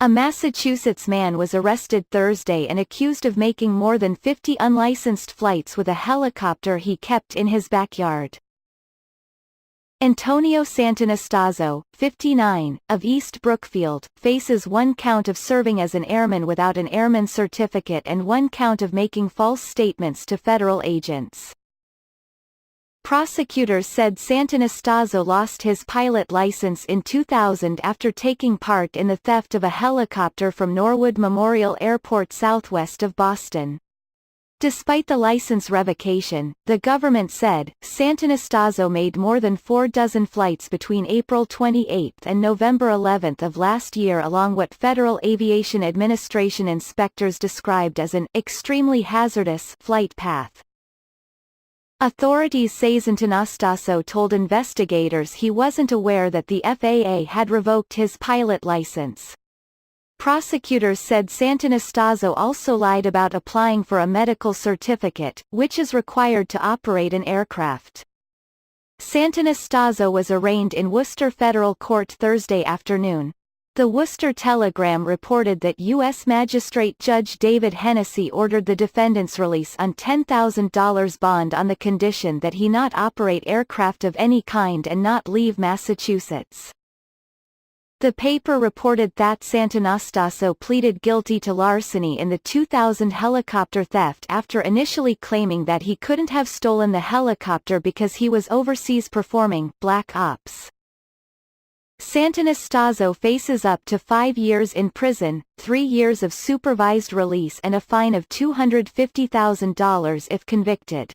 A Massachusetts man was arrested Thursday and accused of making more than 50 unlicensed flights with a helicopter he kept in his backyard. Antonio Santonastaso, 59, of East Brookfield, faces 1 count of serving as an airman without an airman certificate and 1 count of making false statements to federal agents. Prosecutors said Santonastaso lost his pilot license in 2000 after taking part in the theft of a helicopter from Norwood Memorial Airport southwest of Boston. Despite the license revocation, the government said, Santonastaso made more than 4 dozen flights between April 28 and November 11 of last year along what Federal Aviation Administration inspectors described as an extremely hazardous flight path. Authorities say Santonastaso told investigators he wasn't aware that the FAA had revoked his pilot license. Prosecutors said Santonastaso also lied about applying for a medical certificate, which is required to operate an aircraft. Santonastaso was arraigned in Worcester Federal Court Thursday afternoon. The Worcester Telegram reported that U.S. Magistrate Judge David Hennessy ordered the defendant's release on $10,000 bond on the condition that he not operate aircraft of any kind and not leave Massachusetts. The paper reported that Santonastaso pleaded guilty to larceny in the 2000 helicopter theft after initially claiming that he couldn't have stolen the helicopter because he was overseas performing black ops. Santonastaso faces up to 5 years in prison, 3 years of supervised release and a fine of $250,000 if convicted.